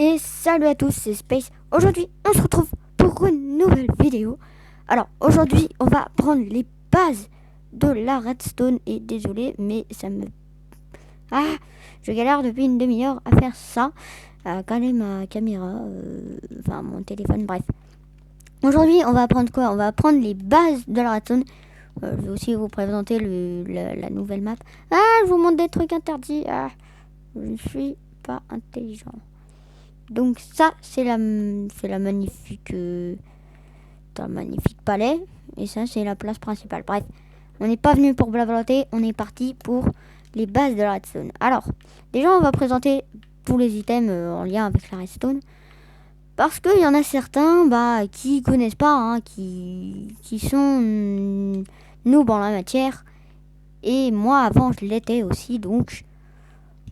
Et salut à tous, c'est Space. Aujourd'hui, on se retrouve pour une nouvelle vidéo. Alors, aujourd'hui, on va prendre les bases de la redstone. Et désolé, mais ça me... Ah, je galère depuis une demi-heure à faire ça. À caler ma caméra, enfin mon téléphone, bref. Aujourd'hui, on va apprendre quoi? On va apprendre les bases de la redstone. Je vais aussi vous présenter la nouvelle map. Ah, je vous montre des trucs interdits. Ah, je ne suis pas intelligent. Donc ça, c'est la magnifique, un magnifique palais. Et ça, c'est la place principale. Bref, on n'est pas venu pour blablater, on est parti pour les bases de la redstone. Alors, déjà, on va présenter tous les items en lien avec la redstone. Parce qu'il y en a certains qui connaissent pas, hein, qui sont noobs en la matière. Et moi, avant, je l'étais aussi, donc...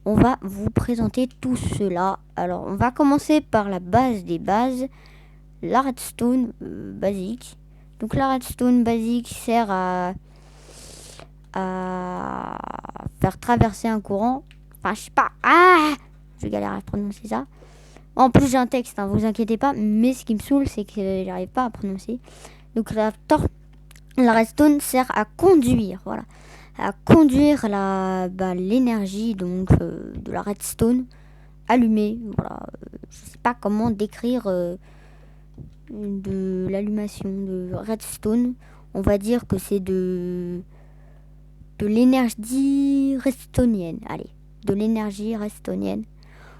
on va vous présenter tout cela. Alors, on va commencer par la base des bases, la redstone basique. Donc, la redstone basique sert à faire traverser un courant. Enfin, je sais pas. Ah, je galère à prononcer ça. En plus, j'ai un texte, hein, vous inquiétez pas. Mais ce qui me saoule, c'est que j'arrive pas à prononcer. Donc, la redstone sert à conduire. Voilà. À conduire l'énergie donc de la redstone allumée. Voilà, je sais pas comment décrire de l'allumation de redstone. On va dire que c'est de l'énergie redstonienne. Allez, de l'énergie redstonienne.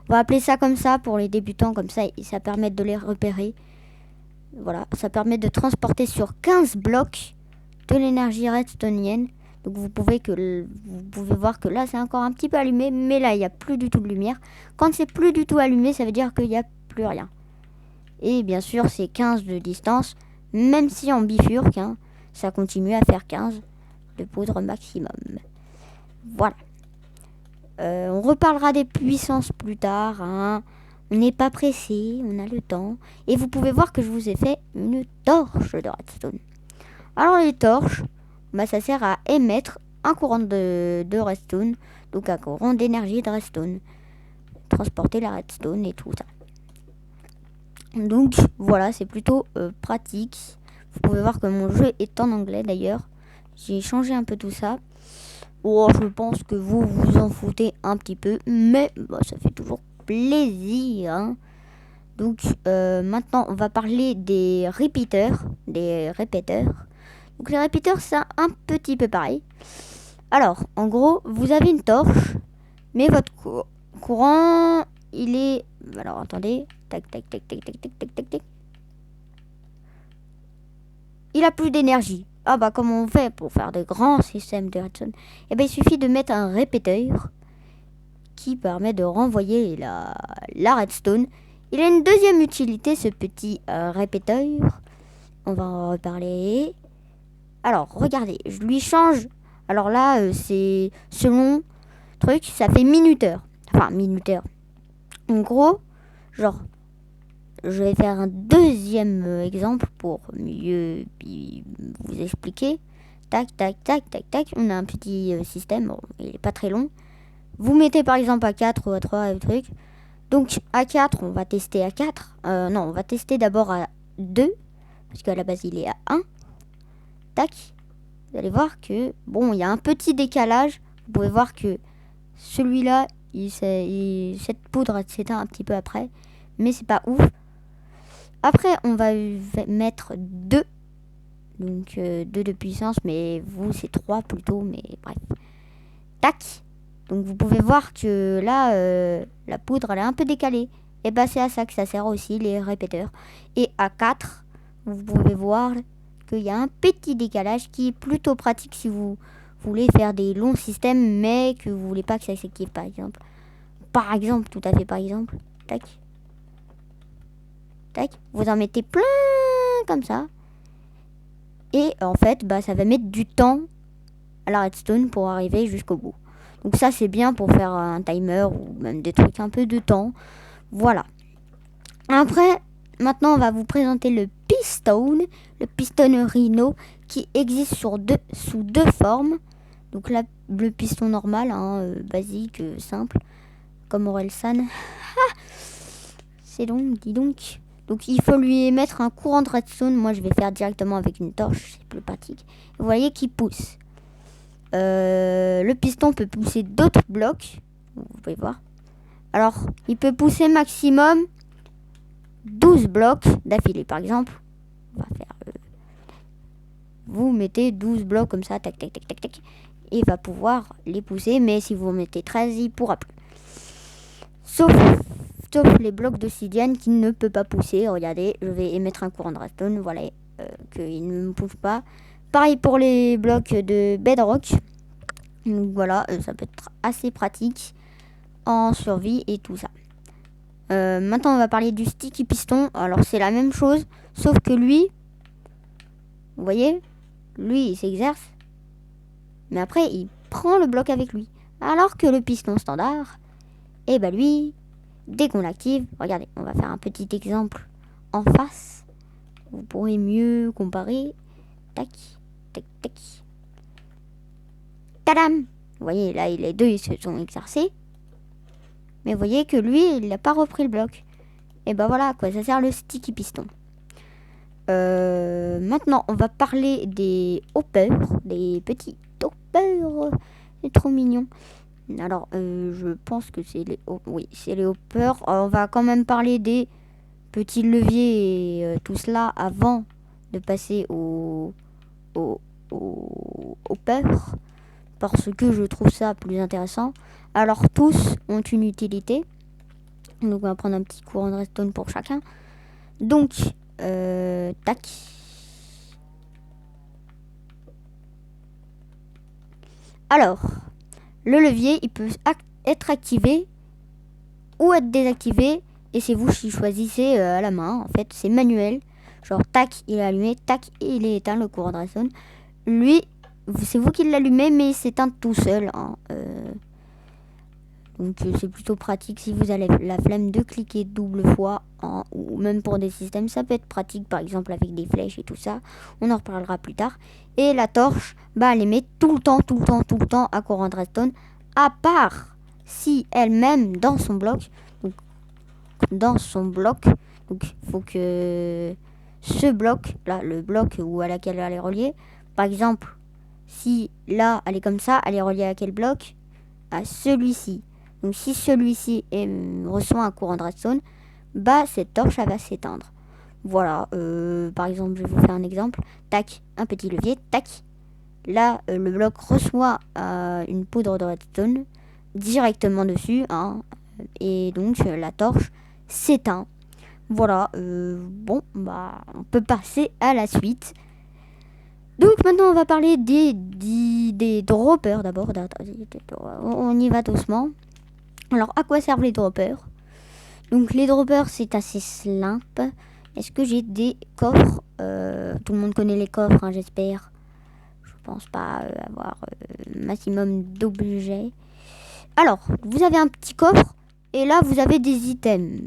On va appeler ça comme ça pour les débutants, comme ça, et ça permet de les repérer. Voilà, ça permet de transporter sur 15 blocs de l'énergie redstonienne. Donc vous pouvez voir que là c'est encore un petit peu allumé, mais là il n'y a plus du tout de lumière. Quand c'est plus du tout allumé, ça veut dire qu'il n'y a plus rien. Et bien sûr c'est 15 de distance, même si en bifurque, hein, ça continue à faire 15 de poudre maximum. Voilà. On reparlera des puissances plus tard, hein. On n'est pas pressé, on a le temps. Et vous pouvez voir que je vous ai fait une torche de redstone. Alors les torches, ça sert à émettre un courant de redstone, donc un courant d'énergie de redstone. Transporter la redstone et tout ça. Donc voilà, c'est plutôt pratique. Vous pouvez voir que mon jeu est en anglais d'ailleurs. J'ai changé un peu tout ça. Oh, je pense que vous vous en foutez un petit peu, mais ça fait toujours plaisir, hein. Donc maintenant on va parler des répéteurs. Donc les répéteurs, c'est un petit peu pareil. Alors, en gros, vous avez une torche, mais votre courant, il est... Alors, attendez. Tac, tac, tac, tac, tac, tac, tac, tac, tac. Il a plus d'énergie. Ah comment on fait pour faire de grands systèmes de redstone? Il suffit de mettre un répéteur qui permet de renvoyer la redstone. Il a une deuxième utilité, ce petit répéteur. On va en reparler. Alors, regardez, je lui change. Alors là, c'est selon truc, ça fait minuteur. Enfin, minuteur. En gros, genre, je vais faire un deuxième exemple pour mieux vous expliquer. Tac, tac, tac, tac, tac. On a un petit système, bon, il est pas très long. Vous mettez par exemple à 4 ou à 3 truc. Donc, à 4, on va tester à 4. Non, on va tester d'abord à 2. Parce qu'à la base, il est à 1. Tac. Vous allez voir que, bon, il y a un petit décalage. Vous pouvez voir que celui-là, cette poudre s'éteint un petit peu après. Mais c'est pas ouf. Après, on va mettre 2. Donc, 2 de puissance. Mais vous, c'est 3 plutôt. Mais bref. Tac. Donc, vous pouvez voir que là, la poudre, elle est un peu décalée. Et c'est à ça que ça sert aussi, les répéteurs. Et à 4, vous pouvez voir qu'il y a un petit décalage qui est plutôt pratique si vous voulez faire des longs systèmes mais que vous voulez pas que ça s'active par exemple. Tout à fait par exemple. Tac. Tac. Vous en mettez plein comme ça. Et en fait, ça va mettre du temps à la redstone pour arriver jusqu'au bout. Donc ça c'est bien pour faire un timer ou même des trucs un peu de temps. Voilà. Après, maintenant on va vous présenter le piston Rhino qui existe sous deux formes. Donc là, le piston normal, hein, basique, simple, comme Orelsan. C'est donc, dis donc. Donc il faut lui émettre un courant de redstone. Moi je vais faire directement avec une torche, c'est plus pratique. Vous voyez qu'il pousse. Le piston peut pousser d'autres blocs. Vous pouvez voir. Alors il peut pousser maximum 12 blocs d'affilée. Par exemple, on va faire... vous mettez 12 blocs comme ça, tac tac tac tac tac. Et il va pouvoir les pousser. Mais si vous en mettez 13, il pourra plus. Sauf les blocs d'obsidienne qui ne peut pas pousser. Regardez, je vais émettre un courant de redstone, voilà, qu'il ne me pousse pas. Pareil pour les blocs de bedrock. Donc voilà, ça peut être assez pratique en survie et tout ça. Maintenant, on va parler du sticky piston. Alors, c'est la même chose, sauf que lui, vous voyez, lui, il s'exerce. Mais après, il prend le bloc avec lui. Alors que le piston standard, et bah lui... dès qu'on l'active, regardez, on va faire un petit exemple en face. Vous pourrez mieux comparer. Tac, tac, tac. Tadam! Vous voyez, là, les deux, ils se sont exercés. Mais vous voyez que lui, il n'a pas repris le bloc. Et ben voilà, quoi, ça sert le sticky piston. Maintenant, on va parler des hoppers, des petits hoppers. C'est trop mignon. Alors, je pense que c'est les... oui, c'est les hoppers. On va quand même parler des petits leviers et tout cela avant de passer au hoppers. Parce que je trouve ça plus intéressant. Alors, tous ont une utilité. Donc, on va prendre un petit courant de redstone pour chacun. Donc, tac. Alors... le levier, il peut être activé ou être désactivé. Et c'est vous qui choisissez à la main. En fait, c'est manuel. Genre, tac, il est allumé. Tac, il est éteint, le courant de redstone. Lui, c'est vous qui l'allumez, mais il s'éteint tout seul. Hein. Donc, c'est plutôt pratique si vous avez la flemme de cliquer double fois. Hein, ou même pour des systèmes, ça peut être pratique. Par exemple, avec des flèches et tout ça. On en reparlera plus tard. Et la torche, bah, elle émet tout le temps à courant de redstone. À part si elle-même dans son bloc. Donc, il faut que ce bloc, là, le bloc où à laquelle elle est reliée. Par exemple, si là, elle est comme ça, elle est reliée à quel bloc? À celui-ci. Donc, si celui-ci reçoit un courant de redstone, bah, cette torche, elle va s'éteindre. Voilà, par exemple, je vais vous faire un exemple. Tac, un petit levier, tac. Là, le bloc reçoit une poudre de redstone directement dessus. Hein, et donc, la torche s'éteint. Voilà, bon, bah, on peut passer à la suite. Donc, maintenant, on va parler des droppers d'abord. On y va doucement. Alors, à quoi servent les droppers? Donc, les droppers, c'est assez simple. Est-ce que j'ai des coffres? Tout le monde connaît les coffres, hein, j'espère. Je pense pas avoir maximum d'objets. Alors, vous avez un petit coffre. Et là, vous avez des items.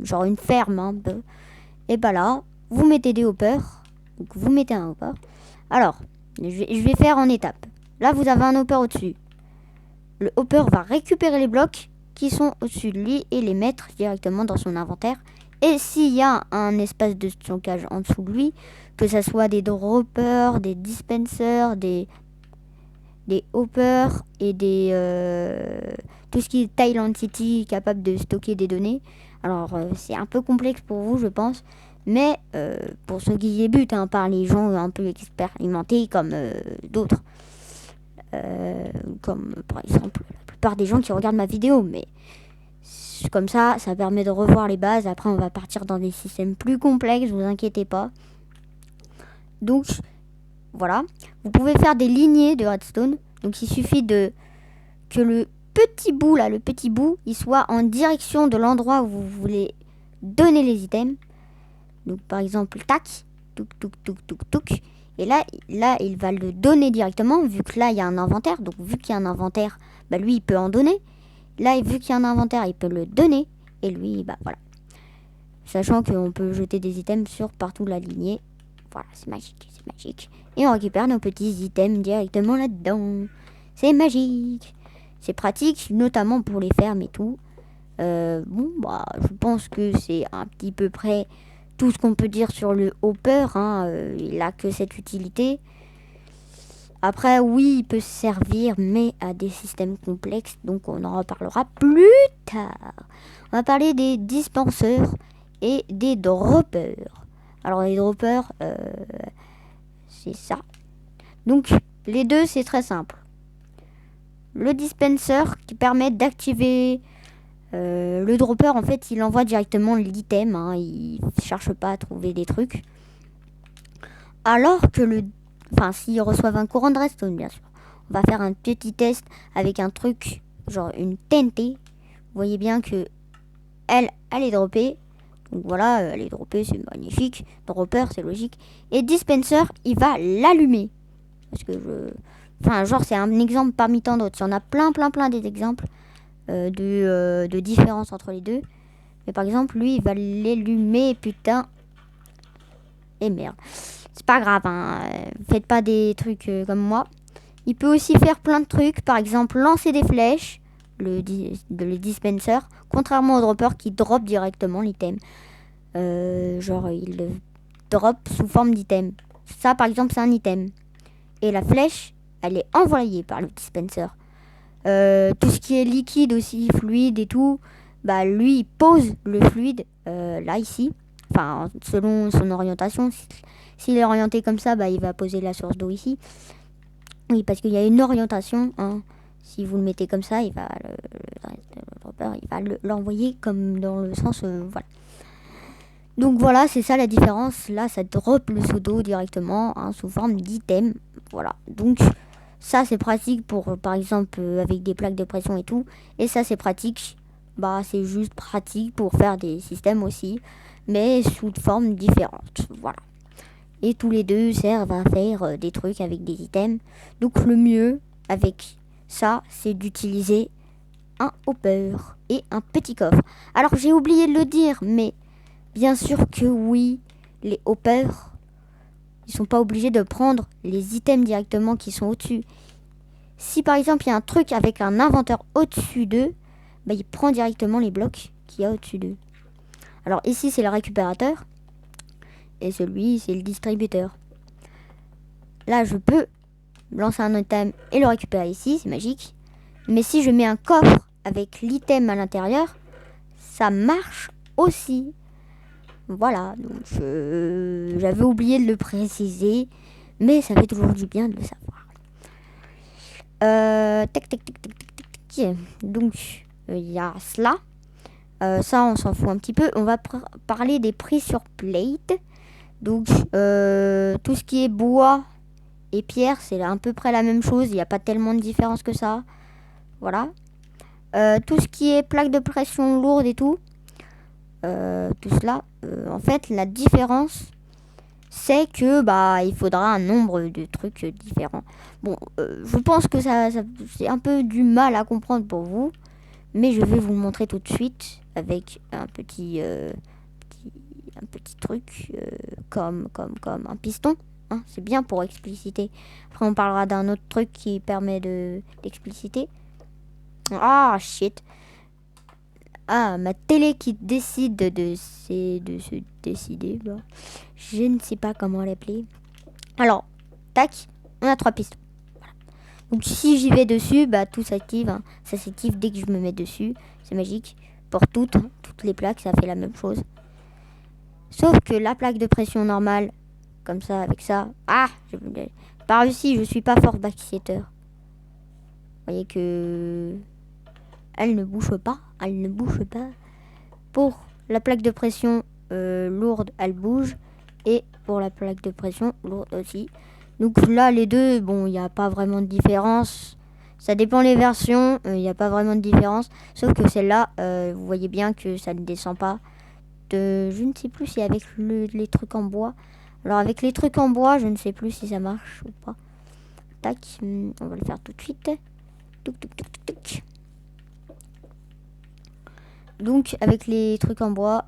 Genre une ferme, un peu. Et bah là, vous mettez des hoppers. Donc, vous mettez un hopper. Alors, je vais faire en étapes. Là, vous avez un hopper au-dessus. Le hopper va récupérer les blocs qui sont au-dessus de lui et les mettre directement dans son inventaire. Et s'il y a un espace de stockage en dessous de lui, que ce soit des droppers, des dispensers, des hoppers et tout ce qui est tile entity capable de stocker des données. Alors, c'est un peu complexe pour vous, je pense. Mais pour ceux qui débutent, hein, par les gens un peu expérimentés comme d'autres. Comme par exemple la plupart des gens qui regardent ma vidéo. Mais comme ça permet de revoir les bases. Après, on va partir dans des systèmes plus complexes, vous inquiétez pas. Donc, voilà. Vous pouvez faire des lignées de redstone. Donc, il suffit que le petit bout, là, il soit en direction de l'endroit où vous voulez donner les items. Donc, par exemple, tac, touc, touc, touc, touc, touc. Et là, il va le donner directement, vu que là, il y a un inventaire. Donc, vu qu'il y a un inventaire, bah, lui, il peut en donner. Là, vu qu'il y a un inventaire, il peut le donner. Et lui, bah, voilà. Sachant qu'on peut jeter des items sur partout la lignée. Voilà, c'est magique, c'est magique. Et on récupère nos petits items directement là-dedans. C'est magique. C'est pratique, notamment pour les fermes et tout. Bon, bah, je pense que c'est un petit peu près tout ce qu'on peut dire sur le hopper. Hein. Il a que cette utilité. Après, oui, il peut servir, mais à des systèmes complexes, donc on en reparlera plus tard. On va parler des dispenseurs et des droppers. Alors les droppers, c'est ça. Donc les deux, c'est très simple. Le dispenser qui permet d'activer le dropper, en fait, il envoie directement l'item. Hein, il cherche pas à trouver des trucs. Alors que s'ils reçoivent un courant de redstone, bien sûr. On va faire un petit test avec un truc, genre une TNT. Vous voyez bien que elle est droppée. Donc voilà, elle est droppée, c'est magnifique. Dropper, c'est logique. Et dispenser, il va l'allumer. Parce que c'est un exemple parmi tant d'autres. Il y en a plein des exemples de différence entre les deux. Mais par exemple, lui, il va l'allumer, putain. Et merde. C'est pas grave, hein. Faites pas des trucs comme moi. Il peut aussi faire plein de trucs. Par exemple, lancer des flèches. Le dispenser. Contrairement au dropper qui drop directement l'item. Il le drop sous forme d'item. Ça, par exemple, c'est un item. Et la flèche, elle est envoyée par le dispenser. Tout ce qui est liquide aussi, fluide et tout, bah lui, il pose le fluide là, ici. Enfin, selon son orientation. S'il est orienté comme ça, bah il va poser la source d'eau ici. Oui, parce qu'il y a une orientation. Hein. Si vous le mettez comme ça, il va l'envoyer comme dans le sens... voilà. Donc voilà, c'est ça la différence. Là, ça drop le seau d'eau directement sous forme d'item. Voilà. Donc ça, c'est pratique pour, par exemple, avec des plaques de pression et tout. Et ça, c'est pratique. Bah, c'est juste pratique pour faire des systèmes aussi, mais sous forme différentes. Voilà. Et tous les deux servent à faire des trucs avec des items. Donc le mieux avec ça, c'est d'utiliser un hopper et un petit coffre. Alors j'ai oublié de le dire, mais bien sûr que oui, les hoppers, ils sont pas obligés de prendre les items directement qui sont au-dessus. Si par exemple il y a un truc avec un inventeur au-dessus d'eux, bah, il prend directement les blocs qu'il y a au-dessus d'eux. Alors ici c'est le récupérateur et celui c'est le distributeur. Là je peux lancer un item et le récupérer ici, c'est magique. Mais si je mets un coffre avec l'item à l'intérieur, ça marche aussi. Voilà, donc j'avais oublié de le préciser, mais ça fait toujours du bien de le savoir. Donc, il y a cela. Ça, on s'en fout un petit peu. On va parler des prix sur plate. Donc, tout ce qui est bois et pierre, c'est à peu près la même chose. Il n'y a pas tellement de différence que ça. Voilà. Tout ce qui est plaque de pression lourde et tout, tout cela, en fait, la différence, c'est que il faudra un nombre de trucs différents. Bon, je pense que ça c'est un peu du mal à comprendre pour vous, mais je vais vous le montrer tout de suite avec un petit truc comme un piston. Hein, c'est bien pour expliciter. Après, on parlera d'un autre truc qui permet d'expliciter. Ah, shit. Ah, ma télé qui décide de se décider. Bah. Je ne sais pas comment l'appeler. Alors, tac, on a 3 pistons. Voilà. Donc si j'y vais dessus, tout s'active. Hein. Ça s'active dès que je me mets dessus. C'est magique. Pour toutes les plaques, ça fait la même chose. Sauf que la plaque de pression normale, comme ça, avec ça. Ah, j'ai pas réussi, je suis pas fort backsetter. Vous voyez que... Elle ne bouge pas. Pour la plaque de pression lourde, elle bouge. Et pour la plaque de pression lourde aussi. Donc là, les deux, bon, il n'y a pas vraiment de différence. Ça dépend les versions, il n'y a pas vraiment de différence. Sauf que celle-là, vous voyez bien que ça ne descend pas. Je ne sais plus si avec les trucs en bois. Alors avec les trucs en bois, je ne sais plus si ça marche ou pas. Tac, on va le faire tout de suite. Touc. Donc avec les trucs en bois,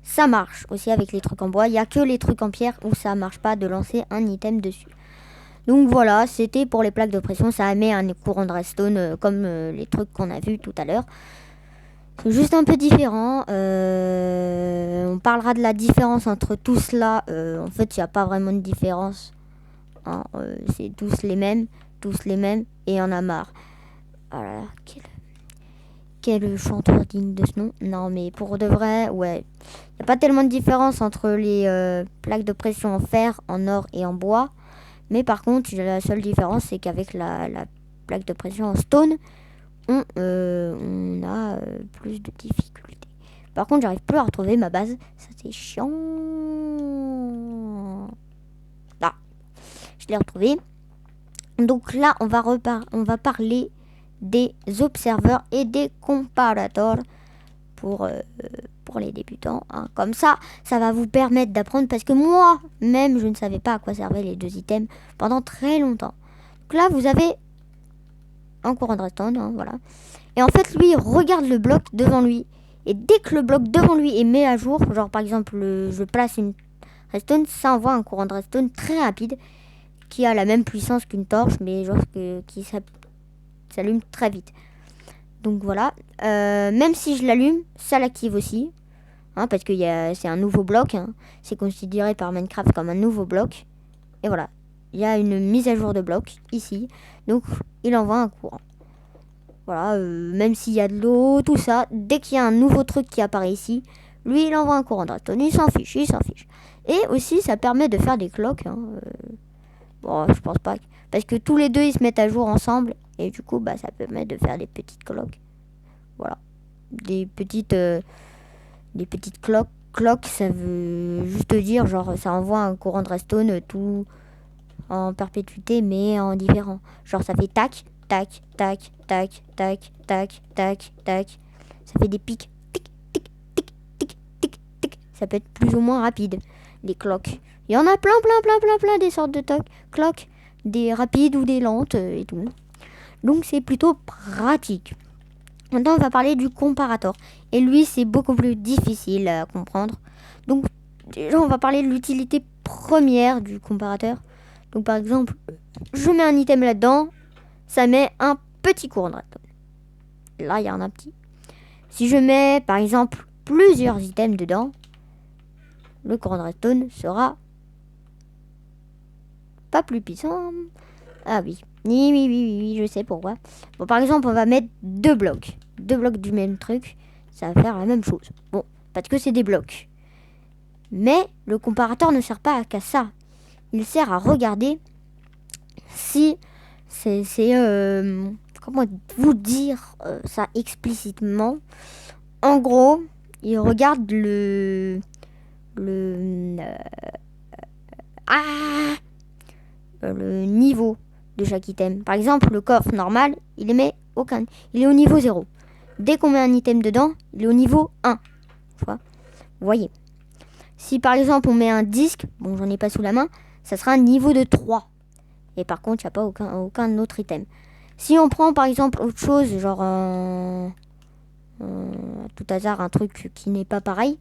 ça marche aussi avec les trucs en bois. Il n'y a que les trucs en pierre où ça marche pas de lancer un item dessus. Donc voilà, c'était pour les plaques de pression. Ça émet un courant de redstone comme les trucs qu'on a vus tout à l'heure. C'est juste un peu différent. On parlera de la différence entre tout cela. En fait, il n'y a pas vraiment de différence. Hein. C'est tous les mêmes, et il y en a marre. Voilà, quel chanteur digne de ce nom. Non, mais pour de vrai, ouais. Il n'y a pas tellement de différence entre les plaques de pression en fer, en or et en bois. Mais par contre, la seule différence, c'est qu'avec la plaque de pression en stone, on a plus de difficultés. Par contre, j'arrive plus à retrouver ma base. Ça, c'est chiant. Là, je l'ai retrouvée. Donc là, on va parler des observeurs et des comparators pour les débutants. Hein. Comme ça va vous permettre d'apprendre parce que moi-même, je ne savais pas à quoi servaient les deux items pendant très longtemps. Donc là, vous avez un courant de redstone, hein, voilà. Et en fait, lui, il regarde le bloc devant lui. Et dès que le bloc devant lui est mis à jour, genre par exemple, je place une redstone, ça envoie un courant de redstone très rapide qui a la même puissance qu'une torche, mais genre qui s'allume très vite. Donc voilà, même si je l'allume, ça l'active aussi, hein, parce que c'est un nouveau bloc, hein. C'est considéré par Minecraft comme un nouveau bloc. Et voilà, il y a une mise à jour de bloc ici, donc il envoie un courant. Voilà, même s'il y a de l'eau, tout ça, dès qu'il y a un nouveau truc qui apparaît ici, lui il envoie un courant de redstone, il s'en fiche. Et aussi ça permet de faire des cloques, hein, bon, je pense pas, parce que tous les deux ils se mettent à jour ensemble, et du coup ça permet de faire des petites cloques. Voilà, des petites cloques. Cloque, ça veut juste dire, genre, ça envoie un courant de redstone tout en perpétuité, mais en différent. Genre, ça fait tac, tac, tac, tac, tac, tac, tac, tac. Ça fait des pics, tic, tic, tic, tic, tic, tic. Ça peut être plus ou moins rapide, les cloques. Il y en a plein des sortes de cloques, des rapides ou des lentes et tout. Donc, c'est plutôt pratique. Maintenant, on va parler du comparator. Et lui, c'est beaucoup plus difficile à comprendre. Donc, déjà, on va parler de l'utilité première du comparateur. Donc, par exemple, je mets un item là-dedans, ça met un petit courant de redstone. Là, il y en a un petit. Si je mets, par exemple, plusieurs items dedans, le courant de redstone sera pas plus puissant. Ah oui. Oui, je sais pourquoi. Bon, par exemple, on va mettre deux blocs du même truc, ça va faire la même chose. Bon, parce que c'est des blocs. Mais le comparateur ne sert pas qu'à ça. Il sert à regarder si comment vous dire ça explicitement. En gros, il regarde le niveau de chaque item. Par exemple, le coffre normal, il est au niveau 0. Dès qu'on met un item dedans, il est au niveau 1. Tu vois ? Vous voyez. Si par exemple on met un disque, bon j'en ai pas sous la main, ça sera un niveau de 3. Et par contre, il n'y a pas aucun autre item. Si on prend par exemple autre chose, genre tout hasard, un truc qui n'est pas pareil,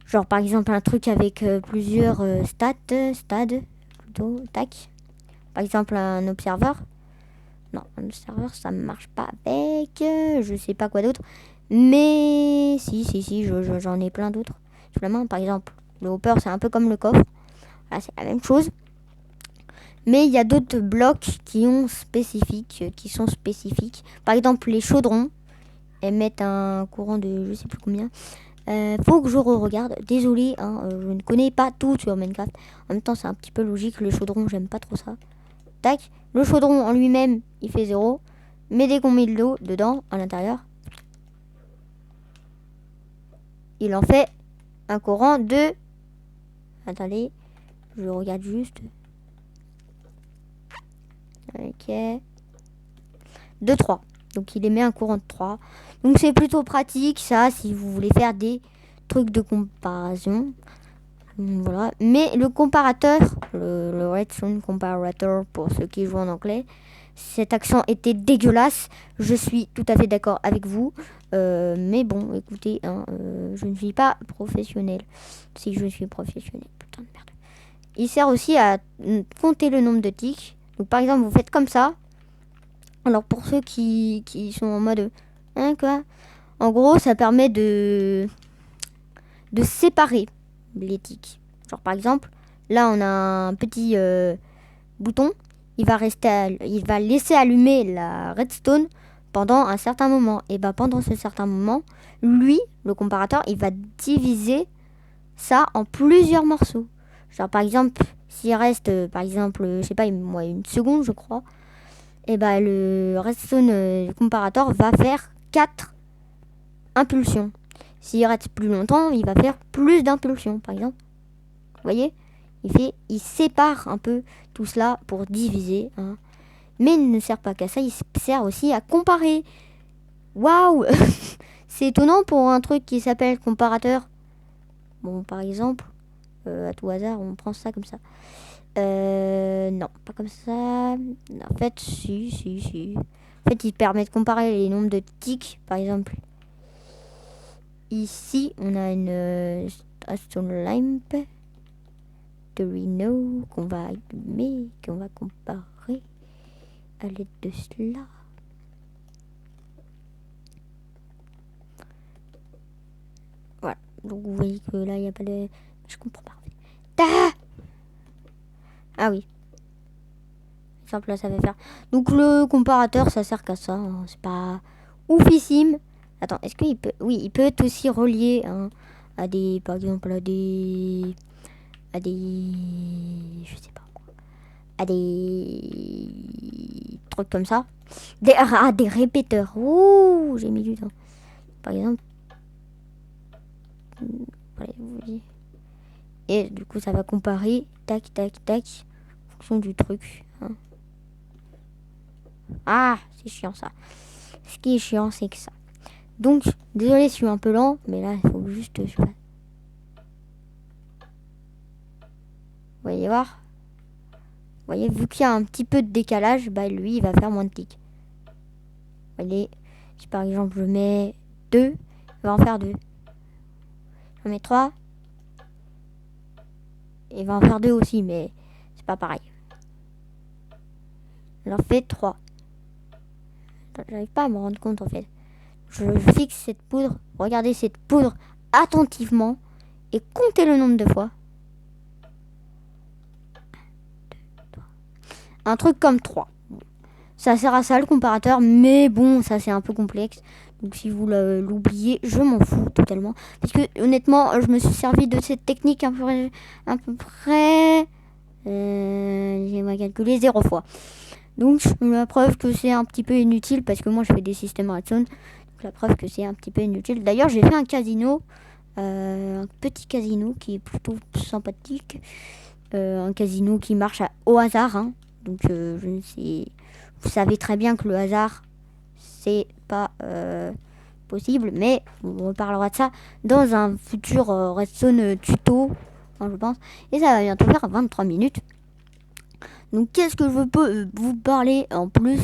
genre par exemple un truc avec plusieurs stades, plutôt, tac. Par exemple un observeur. Non, un observeur ça ne marche pas avec, je sais pas quoi d'autre. Mais si, j'en ai plein d'autres sous la main. Par exemple, le hopper c'est un peu comme le coffre. Là c'est la même chose. Mais il y a d'autres blocs qui sont spécifiques. Par exemple les chaudrons émettent un courant de je sais plus combien. Faut que je regarde. Désolé, hein, je ne connais pas tout sur Minecraft. En même temps c'est un petit peu logique. Le chaudron j'aime pas trop ça. Tac. Le chaudron en lui-même, il fait 0. Mais dès qu'on met de l'eau dedans, à l'intérieur, il en fait un courant de... Attendez, je regarde juste. Ok. De 3. Donc il émet un courant de 3. Donc c'est plutôt pratique ça, si vous voulez faire des trucs de comparaison. Voilà. Mais le comparateur, le Redstone Comparator pour ceux qui jouent en anglais, cet accent était dégueulasse. Je suis tout à fait d'accord avec vous. Mais bon, écoutez, hein, je ne suis pas professionnel. Si je suis professionnel, putain de merde. il sert aussi à compter le nombre de tics. Donc par exemple, vous faites comme ça. Alors pour ceux qui sont en mode hein, quoi, en gros, ça permet de séparer les tics. Genre par exemple, là on a un petit bouton, il va laisser allumer la redstone pendant un certain moment. Et ben pendant ce certain moment, lui, le comparateur, il va diviser ça en plusieurs morceaux. Genre par exemple, s'il reste par exemple, je sais pas, moi, une seconde je crois, et ben le redstone comparateur va faire 4 impulsions. S'il reste plus longtemps, il va faire plus d'impulsions par exemple. Vous voyez, il sépare un peu tout cela pour diviser. Hein. Mais il ne sert pas qu'à ça, il sert aussi à comparer. Waouh. C'est étonnant pour un truc qui s'appelle comparateur. Bon, par exemple, à tout hasard, on prend ça comme ça. Non, pas comme ça. En fait, si. En fait, il permet de comparer les nombres de tics. Par exemple, ici, on a une Stone Lamp de Rhino qu'on va allumer, qu'on va comparer à l'aide de cela. Voilà. Donc, vous voyez que là, il n'y a pas de... Je comprends pas. Ah oui. Exemple, là, ça va faire. Donc, le comparateur, ça sert qu'à ça. Hein. C'est pas oufissime. Attends, est-ce qu'il peut... Oui, il peut être aussi relié hein, à des... Par exemple, à des... Je sais pas quoi. À des... trucs comme ça. Des répéteurs. Ouh, j'ai mis du temps. Par exemple... Voilà, vous voyez. Et du coup, ça va comparer. Tac, tac, tac. En fonction du truc. Hein. Ah, c'est chiant ça. Ce qui est chiant, c'est que ça. Donc, désolé, je suis un peu lent, mais là, il faut juste... Vous voyez voir. Vous voyez, vu qu'il y a un petit peu de décalage, bah lui, il va faire moins de tics. Vous voyez, si par exemple, je mets 2, il va en faire 2. Je mets 3, il va en faire 2 aussi, mais c'est pas pareil. Il en fait 3. J'arrive pas à me rendre compte, en fait. Je fixe cette poudre, regardez cette poudre attentivement et comptez le nombre de fois. Un truc comme 3. Ça sert à ça le comparateur, mais bon, ça c'est un peu complexe. Donc si vous l'oubliez, je m'en fous totalement. Parce que honnêtement, je me suis servi de cette technique à peu près j'ai calculé 0 fois. Donc la preuve que c'est un petit peu inutile, parce que moi je fais des systèmes redstone. Donc la preuve que c'est un petit peu inutile. D'ailleurs j'ai fait un casino, un petit casino qui est plutôt sympathique. Un casino qui marche au hasard. Hein. Donc je ne sais... Vous savez très bien que le hasard, c'est pas possible, mais on reparlera de ça dans un futur redstone tuto, hein, je pense. Et ça va bientôt faire 23 minutes. Donc qu'est-ce que je peux vous parler en plus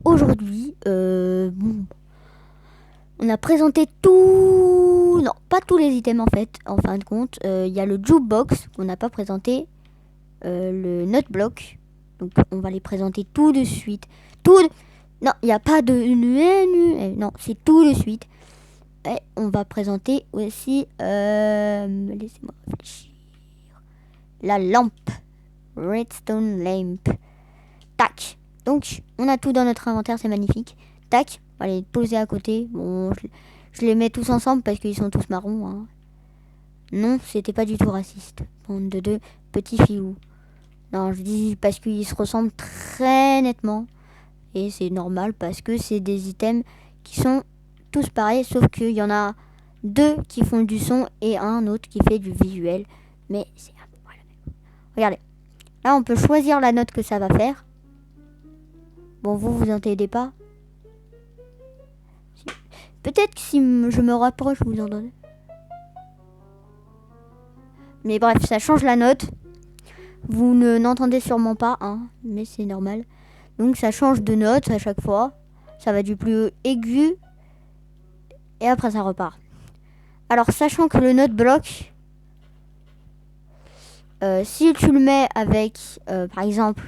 aujourd'hui bon, on a présenté tout... Non, pas tous les items en fait, en fin de compte. Il y a le jukebox qu'on n'a pas présenté, le note block. Donc on va les présenter tout de suite. Non, il n'y a pas de... Non, c'est tout de suite. Et on va présenter aussi... Laissez-moi réfléchir. La lampe. Redstone lamp. Tac. Donc on a tout dans notre inventaire, c'est magnifique. Tac. On va les poser à côté. Bon, je les mets tous ensemble parce qu'ils sont tous marrons. Hein. Non, c'était pas du tout raciste. Bande de deux petits filous. Non, je dis parce qu'ils se ressemblent très nettement. Et c'est normal parce que c'est des items qui sont tous pareils. Sauf qu'il y en a 2 qui font du son et un autre qui fait du visuel. Mais c'est un peu la même. Regardez. Là, on peut choisir la note que ça va faire. Bon, vous entendez pas. Peut-être que si je me rapproche, vous entendez. Mais bref, ça change la note. Vous n'entendez sûrement pas, hein, mais c'est normal. Donc ça change de note à chaque fois. Ça va du plus aigu. Et après ça repart. Alors sachant que le note bloc... Si tu le mets avec, par exemple,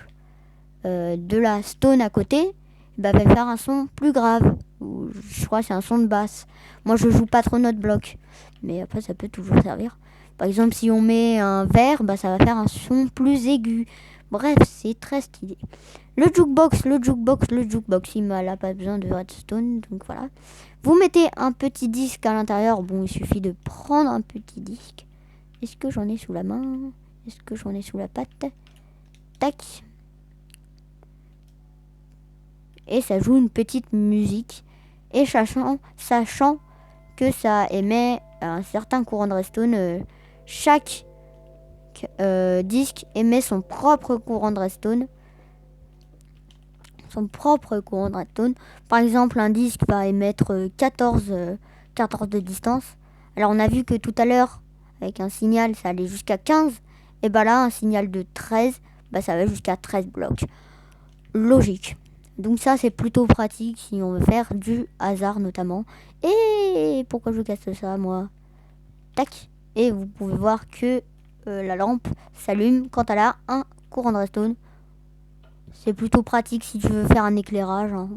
de la stone à côté, bah, va faire un son plus grave. Ou, je crois que c'est un son de basse. Moi, je joue pas trop notre bloc, mais après, ça peut toujours servir. Par exemple, si on met un verre, bah, ça va faire un son plus aigu. Bref, c'est très stylé. Le jukebox, il n'a pas besoin de redstone, donc voilà. Vous mettez un petit disque à l'intérieur. Bon, il suffit de prendre un petit disque. Est-ce que j'en ai sous la main? Est-ce que j'en ai sous la patte? Tac. Et ça joue une petite musique. Et sachant que ça émet un certain courant de redstone, chaque disque émet son propre courant de redstone. Par exemple, un disque va émettre 14 de distance. Alors on a vu que tout à l'heure, avec un signal, ça allait jusqu'à 15. Et bah là, un signal de 13, bah ça va jusqu'à 13 blocs. Logique. Donc ça, c'est plutôt pratique si on veut faire du hasard notamment. Et pourquoi je casse ça, moi? Tac. Et vous pouvez voir que la lampe s'allume quand elle a un courant de redstone. C'est plutôt pratique si tu veux faire un éclairage. Hein.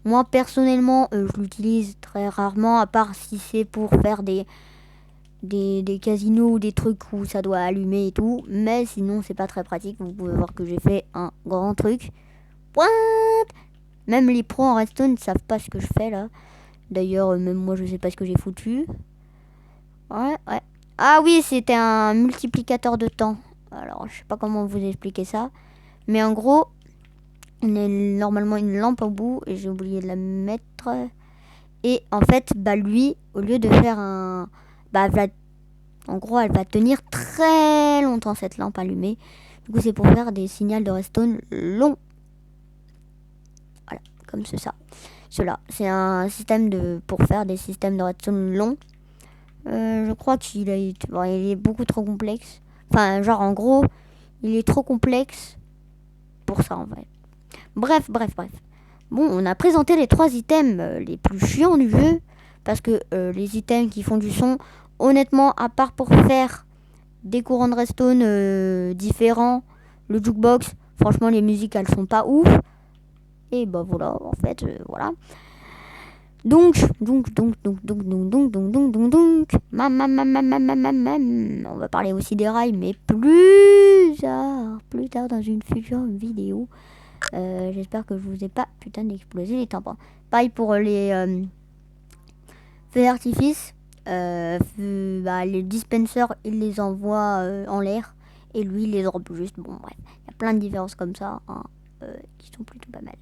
Moi, personnellement, je l'utilise très rarement, à part si c'est pour faire des casinos ou des trucs où ça doit allumer et tout. Mais sinon, c'est pas très pratique. Vous pouvez voir que j'ai fait un grand truc. What? Même les pros en redstone ne savent pas ce que je fais là. D'ailleurs, même moi, je sais pas ce que j'ai foutu. Ouais. Ah oui, c'était un multiplicateur de temps. Alors, je sais pas comment vous expliquer ça. Mais en gros, on a normalement une lampe au bout et j'ai oublié de la mettre. Et en fait, bah lui, au lieu de faire un... Bah, en gros, elle va tenir très longtemps cette lampe allumée. Du coup, c'est pour faire des signaux de redstone longs. Voilà, comme ça. Cela, c'est un système pour faire des systèmes de redstone longs. Je crois qu'il il est beaucoup trop complexe. Enfin, genre en gros, il est trop complexe pour ça en fait. Bref. Bon, on a présenté les 3 items les plus chiants du jeu. Parce que les items qui font du son, honnêtement, à part pour faire des courants de redstone différents, le jukebox, franchement, les musiques, elles sont pas ouf. Et bah voilà, en fait, voilà. Donc, on va parler aussi des rails, mais plus tard dans une future vidéo. J'espère que je vous ai pas putain d'explosé les tympans. Pareil pour les feux d'artifice. Les dispensers, il les envoie en l'air et lui, il les drop juste. Bon, bref, il y a plein de différences comme ça qui sont plutôt pas mal.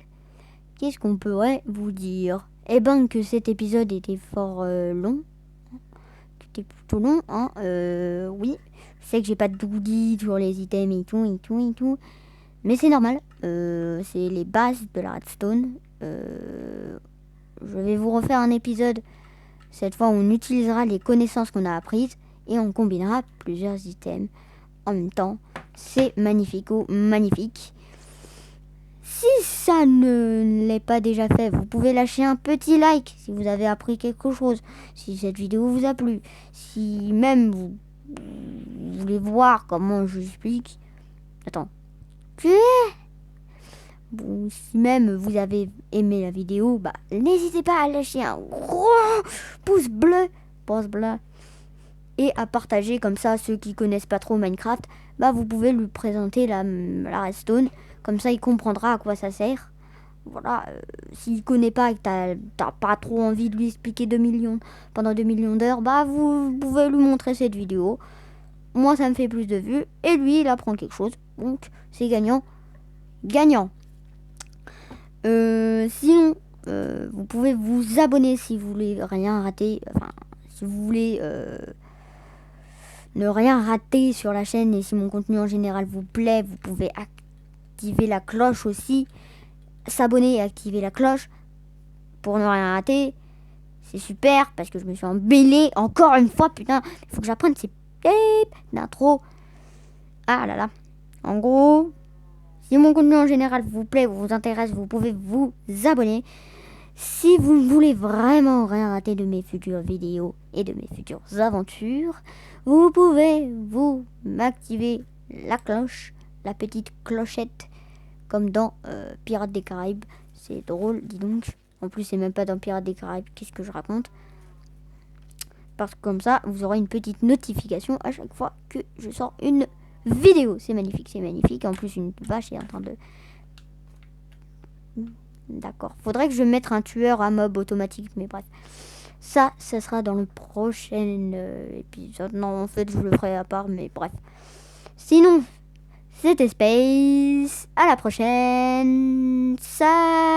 Qu'est-ce qu'on pourrait vous dire? Eh ben, que cet épisode était fort long. C'était plutôt long, hein. Oui, je sais que j'ai pas de doudis sur les items et tout. Mais c'est normal. C'est les bases de la redstone. Je vais vous refaire un épisode. Cette fois, on utilisera les connaissances qu'on a apprises et on combinera plusieurs items en même temps. C'est magnifique. Si ça ne l'est pas déjà fait, vous pouvez lâcher un petit like si vous avez appris quelque chose, si cette vidéo vous a plu, si même vous voulez voir comment je explique. Attends. Bon, si même vous avez aimé la vidéo, bah n'hésitez pas à lâcher un gros pouce bleu, et à partager comme ça ceux qui connaissent pas trop Minecraft, bah vous pouvez lui présenter la redstone, comme ça il comprendra à quoi ça sert. Voilà, s'il connaît pas et que t'as pas trop envie de lui expliquer pendant 2 millions d'heures, bah vous pouvez lui montrer cette vidéo. Moi ça me fait plus de vues et lui il apprend quelque chose, donc c'est gagnant. Sinon, vous pouvez vous abonner si vous voulez rien rater. Enfin, si vous voulez ne rien rater sur la chaîne et si mon contenu en général vous plaît, vous pouvez activer la cloche aussi. S'abonner et activer la cloche pour ne rien rater. C'est super parce que je me suis embellée encore une fois. Putain, il faut que j'apprenne ces d'intro. Ah là là. En gros, si mon contenu en général vous plaît ou vous intéresse, vous pouvez vous abonner. Si vous ne voulez vraiment rien rater de mes futures vidéos et de mes futures aventures, vous pouvez m'activer la cloche, la petite clochette, comme dans Pirates des Caraïbes. C'est drôle, dis donc. En plus, c'est même pas dans Pirates des Caraïbes. Qu'est-ce que je raconte? Parce que comme ça, vous aurez une petite notification à chaque fois que je sors une vidéo. C'est magnifique, c'est magnifique. En plus, une vache est en train de... D'accord. Faudrait que je mette un tueur à mob automatique, mais bref. Ça sera dans le prochain épisode. Non, en fait, je le ferai à part, mais bref. Sinon, c'était Space. À la prochaine. Salut!